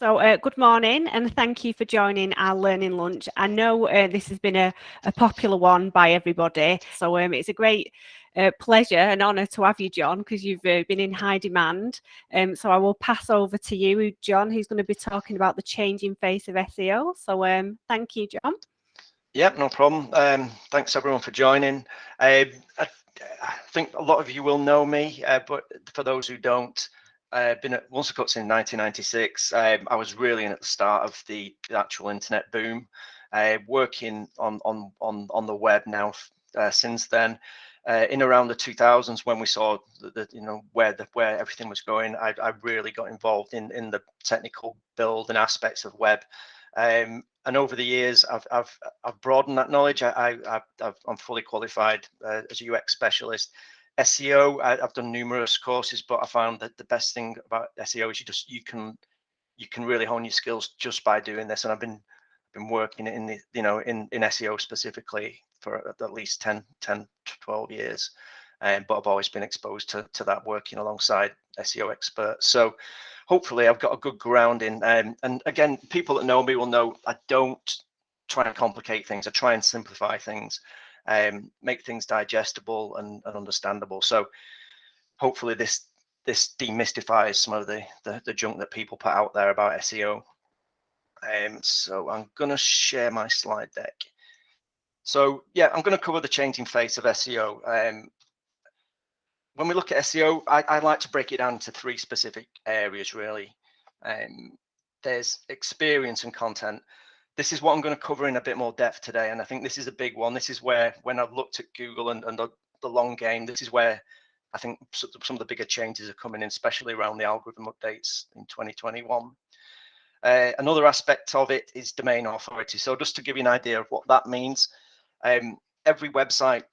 So good morning and thank you for joining our learning lunch. I know this has been a popular one by everybody, so it's a great pleasure and honour to have you, John, because you've been in high demand. So I will pass over to you, John, who's going to be talking about the changing face of SEO. So thank you, John. Yep, no problem. Thanks everyone for joining. I think a lot of you will know me, but for those who don't, I've been at WilsonCooke since 1996. I was really in at the start of the actual internet boom, working on the web now since then. In around the 2000s, when we saw where everything was going, I really got involved in the technical build and aspects of web. And over the years, I've broadened that knowledge. I'm fully qualified as a UX specialist. SEO, I've done numerous courses, but I found that the best thing about SEO is you can really hone your skills just by doing this. And I've been working in the in SEO specifically for at least 10 to 12 years, but I've always been exposed to that, working alongside SEO experts. So hopefully I've got a good grounding. And again, people that know me will know I don't try and complicate things. I try and simplify things, make things digestible and understandable. So hopefully this demystifies some of the junk that people put out there about SEO. So I'm going to share my slide deck. So yeah, I'm going to cover the changing face of SEO. When we look at SEO, I like to break it down into three specific areas, really. There's experience and content. This is what I'm going to cover in a bit more depth today, and I think this is a big one. This is where, when I've looked at Google and the long game, this is where I think some of the bigger changes are coming in, especially around the algorithm updates in 2021. Another aspect of it is domain authority. So just to give you an idea of what that means, every website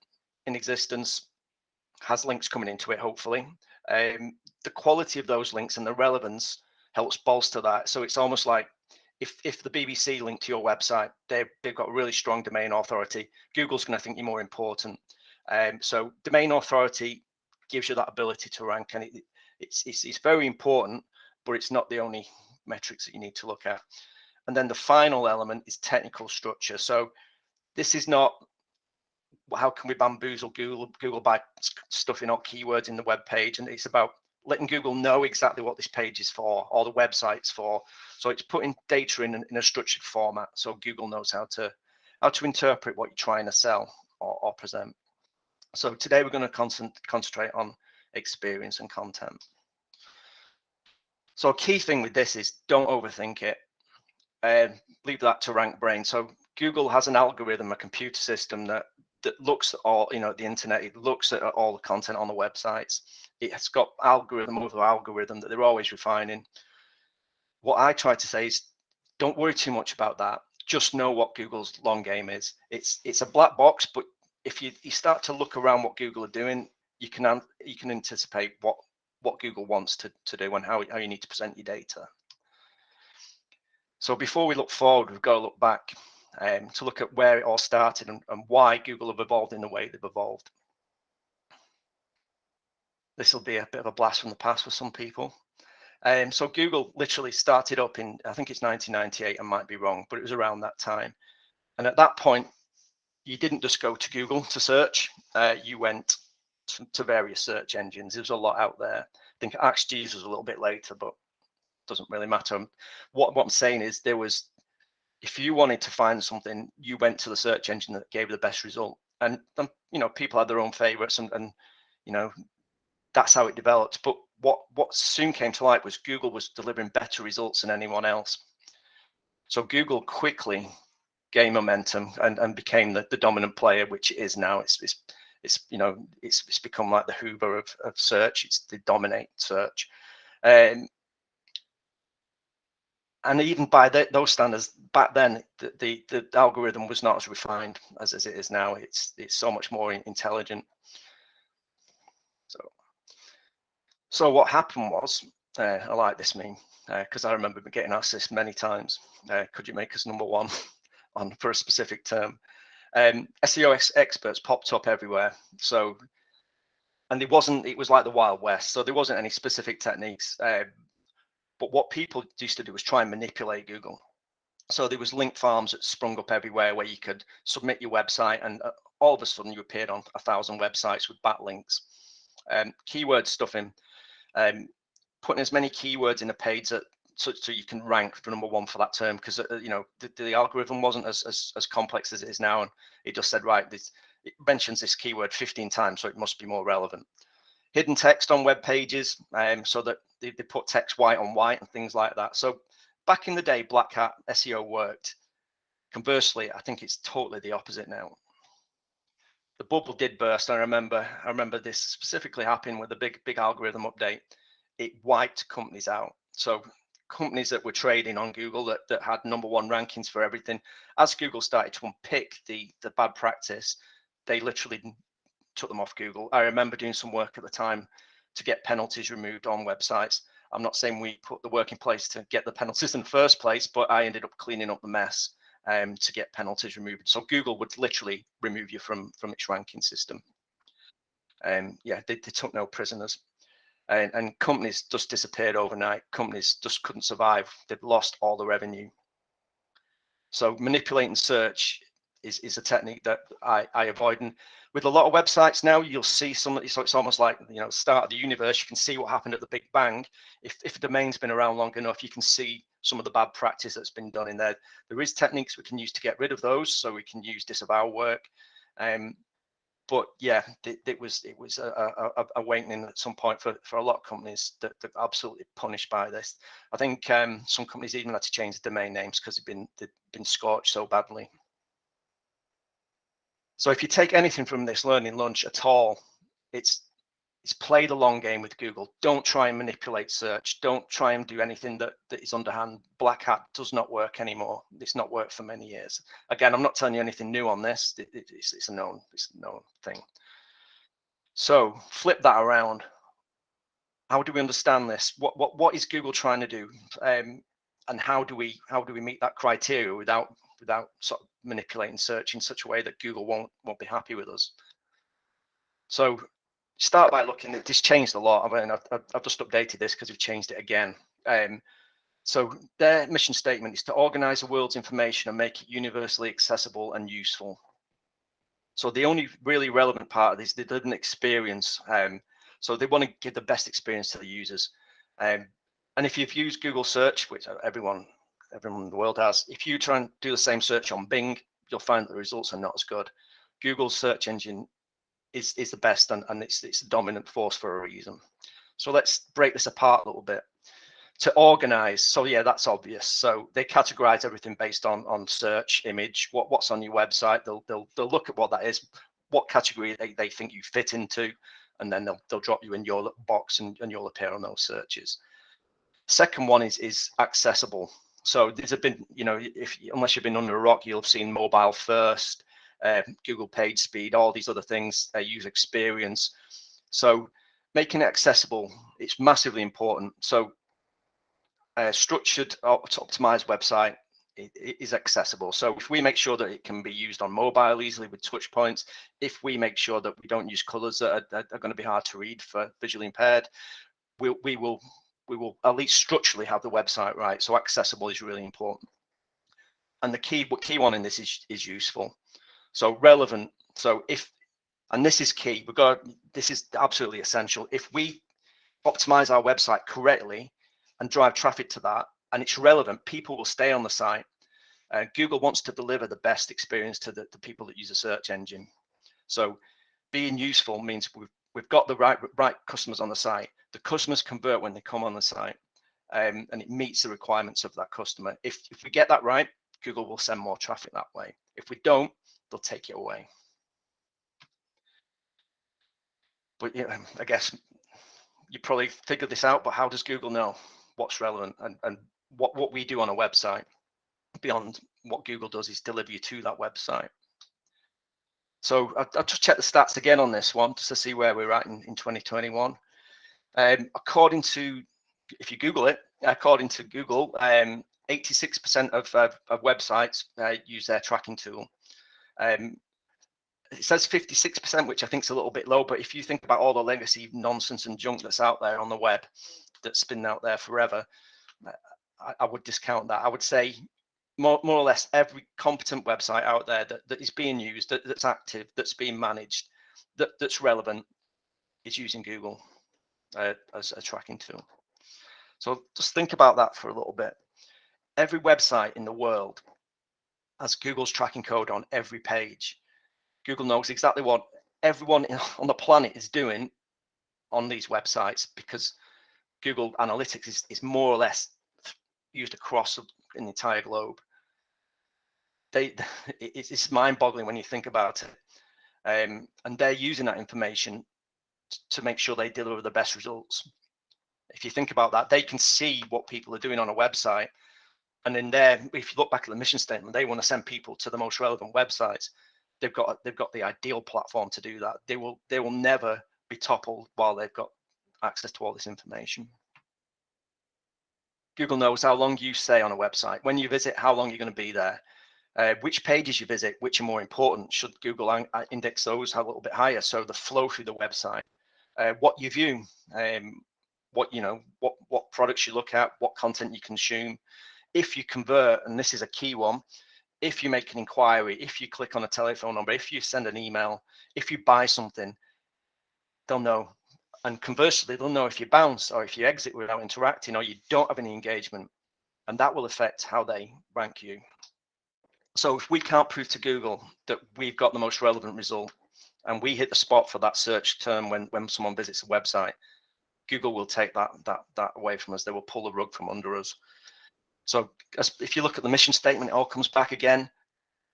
in existence has links coming into it, hopefully. The quality of those links and the relevance helps bolster that. So it's almost like if the BBC link to your website, they've got really strong domain authority, Google's going to think you're more important. So domain authority gives you that ability to rank, and it's very important, but it's not the only metrics that you need to look at. And then the final element is technical structure. So this is not how can we bamboozle Google by stuffing out keywords in the web page, and it's about letting Google know exactly what this page is for, or the website's for. So it's putting data in a structured format, so Google knows how to interpret what you're trying to sell or present. So today we're going to concentrate on experience and content. So a key thing with this is don't overthink it. Leave that to rank brain. So Google has an algorithm, a computer system that looks at all, the internet. It looks at all the content on the websites. It has got algorithm over algorithm that they're always refining. What I try to say is, don't worry too much about that. Just know what Google's long game is. It's a black box, but if you start to look around what Google are doing, you can anticipate what Google wants to do and how you need to present your data. So before we look forward, we've got to look back to look at where it all started and why Google have evolved in the way they've evolved. This will be a bit of a blast from the past for some people. So Google literally started up in, I think it's 1998, I might be wrong, but it was around that time. And at that point, you didn't just go to Google to search, you went to various search engines. There's a lot out there. I think AskJeeves was a little bit later, but doesn't really matter. What I'm saying is, if you wanted to find something, you went to the search engine that gave the best result. And people had their own favorites, and that's how it developed. But what soon came to light was Google was delivering better results than anyone else. So Google quickly gained momentum and became the dominant player, which it is now. It's become like the Hoover of search. They dominate search. And even by those standards, back then, the algorithm was not as refined as it is now. It's so much more intelligent. So what happened was, I like this meme because I remember getting asked this many times. Could you make us #1 for a specific term? SEO experts popped up everywhere. So, and it was like the Wild West. So there wasn't any specific techniques. But what people used to do was try and manipulate Google. So there was link farms that sprung up everywhere where you could submit your website, and all of a sudden you appeared on 1,000 websites with backlinks. Keyword stuffing, putting as many keywords in a page that so you can rank for #1 for that term, because the algorithm wasn't as complex as it is now, and it just said, right, it mentions this keyword 15 times, so it must be more relevant. Hidden text on web pages, so that they put text white on white and things like that. So back in the day, black hat SEO worked. Conversely, I think it's totally the opposite now. The bubble did burst. I remember this specifically happening with a big algorithm update. It wiped companies out. So companies that were trading on Google that had #1 rankings for everything, as Google started to unpick the bad practice, they literally took them off Google. I remember doing some work at the time to get penalties removed on websites. I'm not saying we put the work in place to get the penalties in the first place, but I ended up cleaning up the mess to get penalties removed. So Google would literally remove you from its ranking system. Yeah, they took no prisoners. And companies just disappeared overnight. Companies just couldn't survive. They've lost all the revenue. So manipulating search is a technique that I avoid. And with a lot of websites now, you'll see so it's almost like, start of the universe. You can see what happened at the Big Bang. If a domain's been around long enough, you can see some of the bad practice that's been done in there. There is techniques we can use to get rid of those. So we can use disavow work. But yeah, it was a awakening at some point for a lot of companies that are absolutely punished by this. I think some companies even had to change the domain names because they've been scorched so badly. So if you take anything from this learning lunch at all, it's play the long game with Google. Don't try and manipulate search. Don't try and do anything that is underhand. Black hat does not work anymore. It's not worked for many years. Again, I'm not telling you anything new on this. It's a known thing. So flip that around. How do we understand this? What is Google trying to do? And how do we meet that criteria without sort of manipulating search in such a way that Google won't be happy with us? So start by looking at this. Changed a lot. I mean, I've just updated this because we've changed it again. So their mission statement is to organize the world's information and make it universally accessible and useful. So the only really relevant part of this, they did an experience. So they want to give the best experience to the users. And if you've used Google search, which everyone in the world has, if you try and do the same search on Bing, you'll find that the results are not as good. Google's search engine is the best, and it's the dominant force for a reason. So let's break this apart a little bit. To organize, so yeah, that's obvious. So they categorize everything based on search, image, what's on your website. They'll look at what that is, what category they think you fit into, and then they'll drop you in your little box, and you'll appear on those searches. Second one is accessible. So there's been, unless you've been under a rock, you'll have seen mobile first, Google page speed, all these other things, user experience. So making it accessible, it's massively important. So structured to optimized website is accessible. So if we make sure that it can be used on mobile easily with touch points, if we make sure that we don't use colors that are going to be hard to read for visually impaired, we will at least structurally have the website right. So accessible is really important. And the key one in this is useful. So relevant. So and this is key, this is absolutely essential. If we optimize our website correctly and drive traffic to that, and it's relevant, people will stay on the site. Google wants to deliver the best experience to the people that use a search engine. So being useful means we've got the right customers on the site. The customers convert when they come on the site, and it meets the requirements of that customer. If we get that right, Google will send more traffic that way. If we don't, they'll take it away. But yeah, I guess you probably figured this out, but how does Google know what's relevant and what we do on a website beyond what Google does is deliver you to that website? So I'll just check the stats again on this one just to see where we're at in 2021. According to, if you Google it, according to Google, 86% of websites use their tracking tool. It says 56%, which I think is a little bit low, but if you think about all the legacy nonsense and junk that's out there on the web, that's been out there forever, I would discount that. I would say more or less every competent website out there that is being used, that's active, that's being managed, that's relevant, is using Google as a tracking tool. So just think about that for a little bit. Every website in the world has Google's tracking code on every page. Google knows exactly what everyone on the planet is doing on these websites, because Google Analytics is more or less used across in the entire globe. It's mind-boggling when you think about it, and they're using that information to make sure they deliver the best results. If you think about that, they can see what people are doing on a website, and in there, if you look back at the mission statement, they want to send people to the most relevant websites. They've got the ideal platform to do that. They will never be toppled while they've got access to all this information. Google knows how long you stay on a website. When you visit, how long you're going to be there. Which pages you visit, which are more important. Should Google index those a little bit higher? So the flow through the website, what you view, what products you look at, what content you consume. If you convert, and this is a key one, if you make an inquiry, if you click on a telephone number, if you send an email, if you buy something, they'll know. And conversely, they'll know if you bounce or if you exit without interacting or you don't have any engagement, and that will affect how they rank you. So if we can't prove to Google that we've got the most relevant result and we hit the spot for that search term when someone visits a website, Google will take that away from us. They will pull the rug from under us. So if you look at the mission statement, it all comes back again.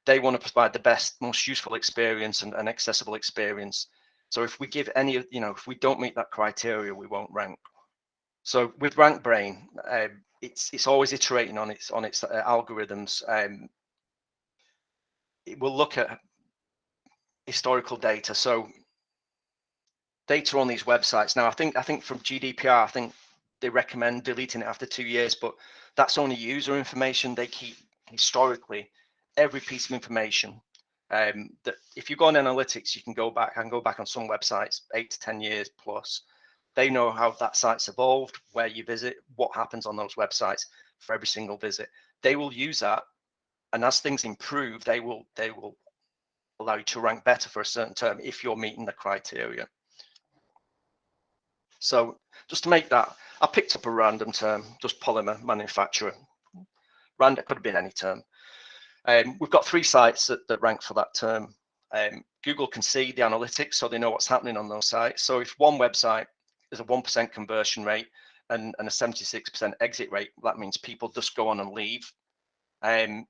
They want to provide the best, most useful experience and accessible experience. So if we give any, if we don't meet that criteria, we won't rank. So with RankBrain, it's always iterating on its algorithms. It will look at historical data. So data on these websites. Now, I think from GDPR, I think they recommend deleting it after 2 years, but that's only user information. They keep historically every piece of information. That if you go on analytics, you can go back. I can go back on some websites 8 to 10 years plus. They know how that site's evolved, where you visit, what happens on those websites for every single visit. They will use that, and as things improve, they will allow you to rank better for a certain term if you're meeting the criteria. So just to make that, I picked up a random term, just polymer manufacturer. Random could have been any term. We've got 3 sites that rank for that term. Google can see the analytics, so they know what's happening on those sites. So if one website is a 1% conversion rate and a 76% exit rate, that means people just go on and leave. They're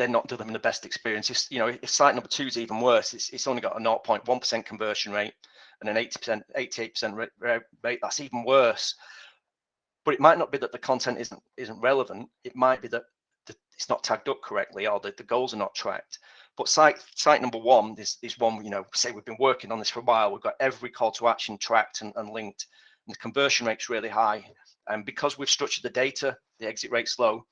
not delivering the best experience. If site number 2 is even worse, it's only got a 0.1% conversion rate and an 88% rate. That's even worse. But it might not be that the content isn't relevant. It might be that it's not tagged up correctly or that the goals are not tracked. But site number 1 is one, say we've been working on this for a while. We've got every call to action tracked and linked, and the conversion rate's really high. And because we've structured the data, the exit rate's low.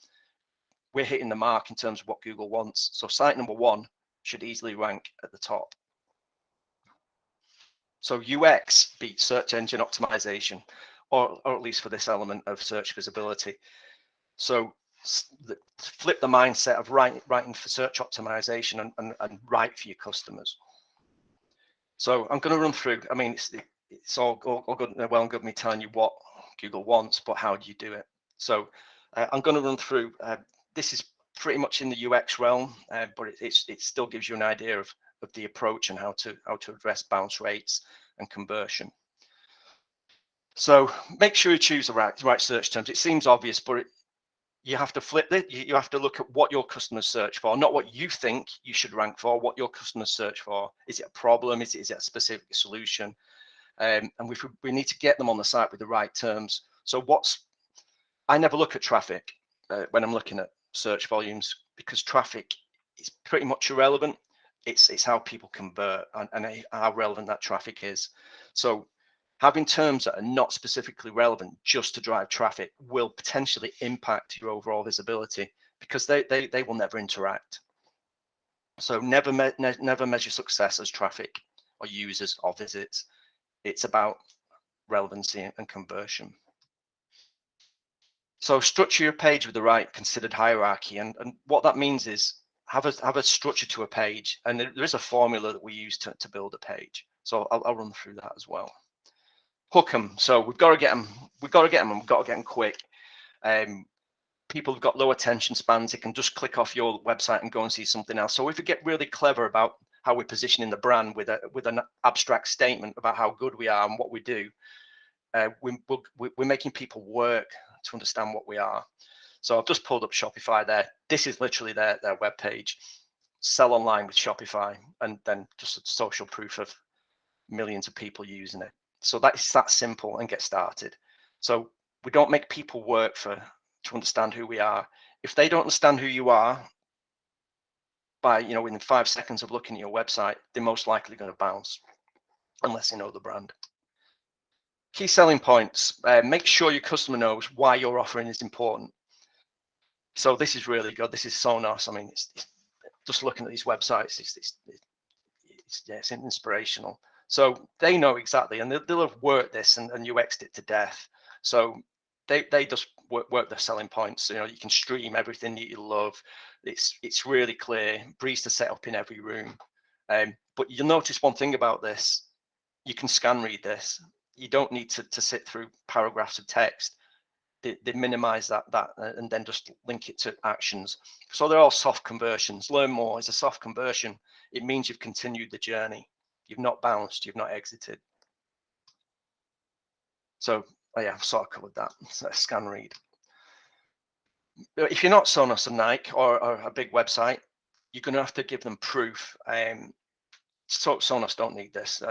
We're hitting the mark in terms of what Google wants. So site number 1 should easily rank at the top. So UX beats search engine optimization, or at least for this element of search visibility. So flip the mindset of writing for search optimization and write for your customers. So I'm going to run through, it's all good and well and good me telling you what Google wants, but how do you do it? So I'm going to run through, this is pretty much in the UX realm, but it still gives you an idea of the approach and how to address bounce rates and conversion. So make sure you choose the right search terms. It seems obvious, but you have to flip it. You have to look at what your customers search for, not what you think you should rank for, what your customers search for. Is it a problem? Is it a specific solution? And we need to get them on the site with the right terms. So I never look at traffic when I'm looking at search volumes, because traffic is pretty much irrelevant. It's how people convert and how relevant that traffic is. So having terms that are not specifically relevant just to drive traffic will potentially impact your overall visibility, because they will never interact. So never measure success as traffic or users or visits. It's about relevancy and conversion. So structure your page with the right considered hierarchy, and what that means is have a structure to a page, and there is a formula that we use to build a page. So I'll run through that as well. Hook them. So we've got to get them. We've got to get them, and we've got to get them quick. People have got low attention spans. They can just click off your website and go and see something else. So if we get really clever about how we're positioning the brand with an abstract statement about how good we are and what we do, we're making people work to understand what we are. So I've just pulled up Shopify there. This is literally their web page. Sell online with Shopify, and then just a social proof of millions of people using it. So that's that simple, and get started. So we don't make people work to understand who we are. If they don't understand who you are by, within 5 seconds of looking at your website, they're most likely going to bounce unless they know the brand. Key selling points. Make sure your customer knows why your offering is important. So this is really good. This is so nice. I mean, it's just looking at these websites, it's inspirational. So they know exactly, and they'll have worked this and UX'd it to death. So they just work their selling points. You can stream everything that you love. It's really clear. Breeze to set up in every room. But you'll notice one thing about this: you can scan read this. You don't need to sit through paragraphs of text. They minimize that and then just link it to actions. So they're all soft conversions. Learn more is a soft conversion. It means you've continued the journey. You've not bounced. You've not exited. So yeah, I've sort of covered that. So scan read. If you're not Sonos and Nike or a big website, you're going to have to give them proof. So Sonos don't need this.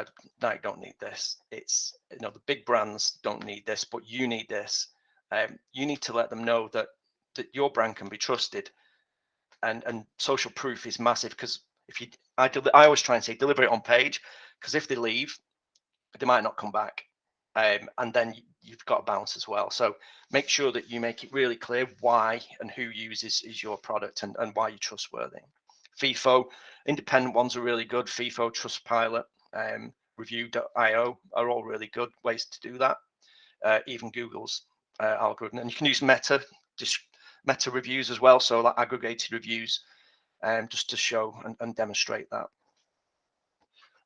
Nike don't need this. It's the big brands don't need this, but you need this. You need to let them know that your brand can be trusted, and social proof is massive. Because I always try and say deliver it on page, because if they leave, they might not come back, and then you've got to bounce as well. So make sure that you make it really clear why and who uses your product and why you're trustworthy. FIFO, independent ones are really good. FIFO, Trustpilot, Review.io are all really good ways to do that. Even Google's algorithm, and you can use meta reviews as well, so like aggregated reviews, just to show and demonstrate that.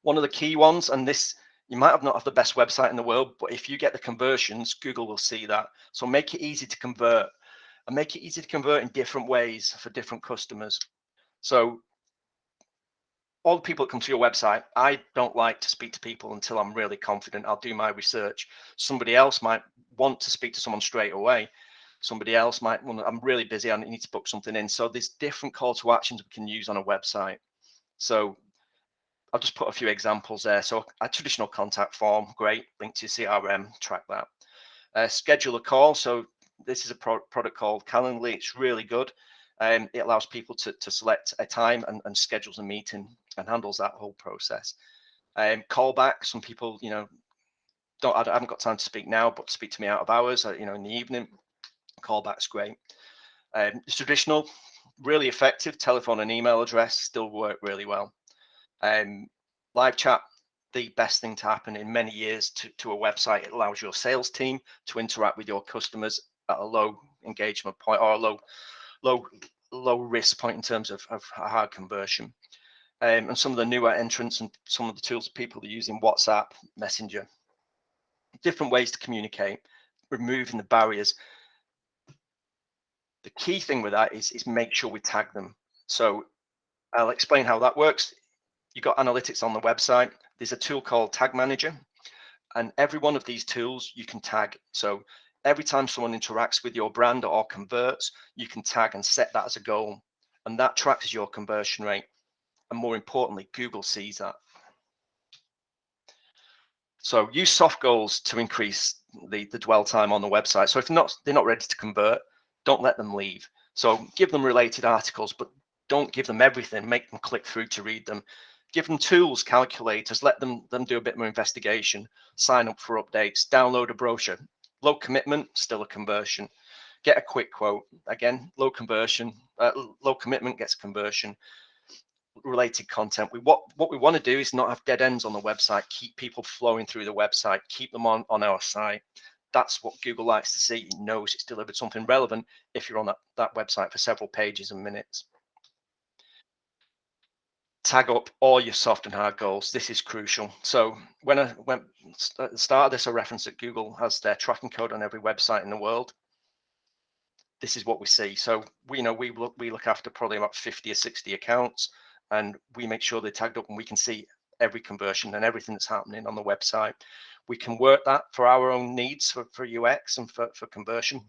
One of the key ones, and this, you might not have the best website in the world, but if you get the conversions, Google will see that. So make it easy to convert, and make it easy to convert in different ways for different customers. So all the people that come to your website, I don't like to speak to people until I'm really confident. I'll do my research. Somebody else might want to speak to someone straight away. Somebody else might want, I'm really busy, I need to book something in. So there's different call to actions we can use on a website. So I'll just put a few examples there. So a traditional contact form, great, link to your CRM, track that. Schedule a call. So this is a product called Calendly. It's really good. It allows people to select a time and schedules a meeting and handles that whole process. Callback. Some people, I haven't got time to speak now, but speak to me out of hours, in the evening. Callback's great. It's traditional, really effective. Telephone and email address still work really well. Live chat, the best thing to happen in many years to a website. It allows your sales team to interact with your customers at a low engagement point, or a low risk point in terms of a high conversion. And some of the newer entrants and some of the tools people are using, WhatsApp, Messenger, different ways to communicate, removing the barriers. The key thing with that is make sure we tag them. So I'll explain how that works. You've got analytics on the website. There's a tool called Tag Manager, and every one of these tools you can tag. So every time someone interacts with your brand or converts, you can tag and set that as a goal, and that tracks your conversion rate. And more importantly, Google sees that. So use soft goals to increase the dwell time on the website. So if they're not ready to convert, don't let them leave. So give them related articles, but don't give them everything. Make them click through to read them. Give them tools, calculators, let them do a bit more investigation, sign up for updates, download a brochure. Low commitment, still a conversion. Get a quick quote. Again, low conversion, low commitment gets conversion. Related content. What we want to do is not have dead ends on the website. Keep people flowing through the website. Keep them on our site. That's what Google likes to see. It knows it's delivered something relevant if you're on that website for several pages and minutes. Tag up all your soft and hard goals. This is crucial. So when at the start of this, I referenced that Google has their tracking code on every website in the world. This is what we see. So we look after probably about 50 or 60 accounts, and we make sure they're tagged up, and we can see every conversion and everything that's happening on the website. We can work that for our own needs for UX and for conversion,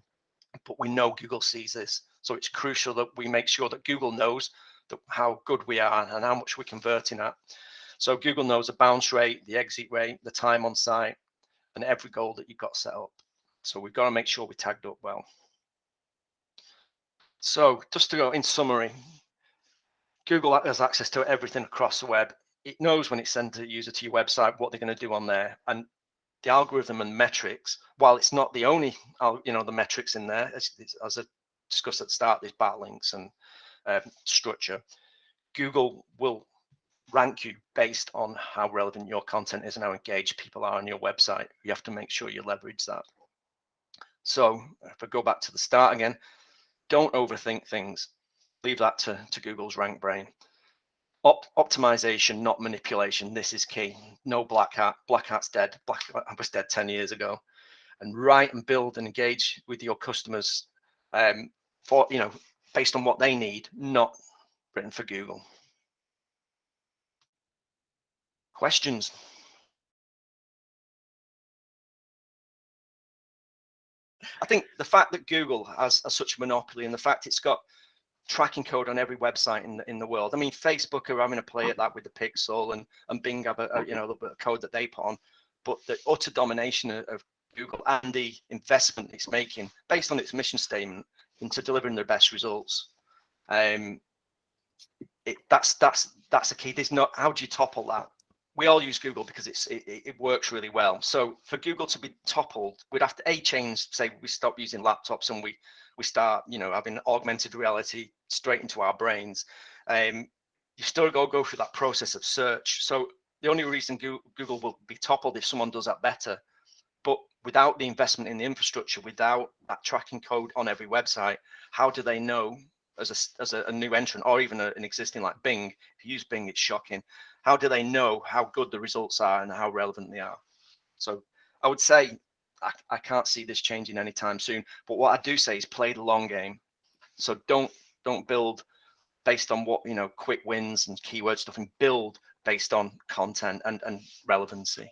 but we know Google sees this. So it's crucial that we make sure that Google knows how good we are and how much we're converting at. So Google knows the bounce rate, the exit rate, the time on site, and every goal that you've got set up. So we've got to make sure we're tagged up well. So just to go in summary, Google has access to everything across the web. It knows when it sends a user to your website what they're going to do on there, and the algorithm and metrics, while it's not the only, the metrics in there, as I discussed at the start, there's backlinks and structure. Google will rank you based on how relevant your content is and how engaged people are on your website. You have to make sure you leverage that. So if I go back to the start again, don't overthink things. Leave that to Google's rank brain. Optimization, not manipulation. This is key. No black hat. Black hat's dead. Black hat was dead 10 years ago. And write and build and engage with your customers for based on what they need, not written for Google. Questions? I think the fact that Google has such a monopoly, and the fact it's got tracking code on every website in the world. I mean, Facebook are having a play at that with the Pixel, and Bing have a little bit of code that they put on. But the utter domination of Google and the investment it's making based on its mission statement into delivering their best results, that's the key. There's not, how do you topple that? We all use Google because it works really well. So for Google to be toppled, we'd have to change, say we stop using laptops and we start having augmented reality straight into our brains. You still go through that process of search. So the only reason Google will be toppled if someone does that better. But without the investment in the infrastructure, without that tracking code on every website, how do they know as a new entrant, or even an existing like Bing? If you use Bing, it's shocking. How do they know how good the results are and how relevant they are? So I would say I can't see this changing anytime soon. But what I do say is play the long game. So don't build based on what quick wins and keyword stuff, and build based on content and relevancy.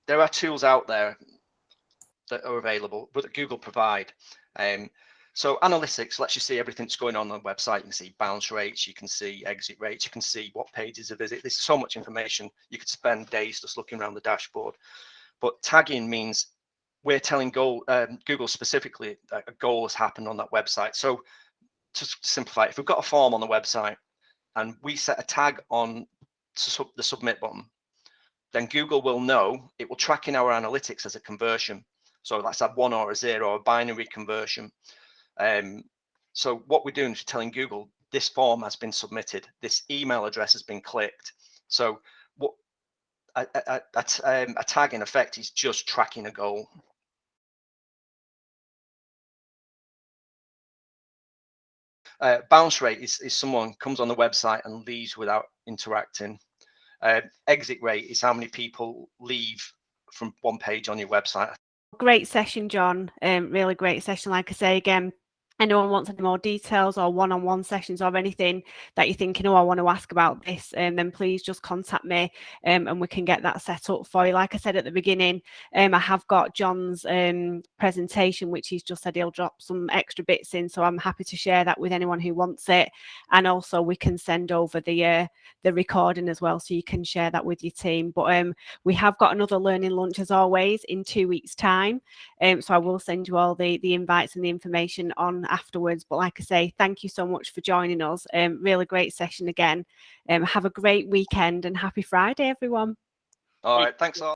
There are tools out there that are available, but that Google provide. So analytics lets you see everything that's going on the website. You can see bounce rates, you can see exit rates, you can see what pages are visit. There's so much information. You could spend days just looking around the dashboard. But tagging means we're telling Google specifically that a goal has happened on that website. So to simplify, if we've got a form on the website and we set a tag on the submit button, then Google will know, it will track in our analytics as a conversion. So that's a 1 or a 0, or a binary conversion. So what we're doing is telling Google this form has been submitted, this email address has been clicked. So what a tag in effect is just tracking a goal. Bounce rate is someone comes on the website and leaves without interacting. Exit rate is how many people leave from one page on your website. Great session, John. Really great session. Like I say again, anyone wants any more details or one-on-one sessions or anything that you're thinking, oh, I want to ask about this, then please just contact me and we can get that set up for you. Like I said at the beginning, I have got John's presentation, which he's just said he'll drop some extra bits in, so I'm happy to share that with anyone who wants it. And also we can send over the recording as well, so you can share that with your team. But we have got another learning lunch as always in 2 weeks' time, so I will send you all the invites and the information on afterwards. But like I say, thank you so much for joining us. Really great session again. Have a great weekend and happy Friday, everyone. All right, thanks all.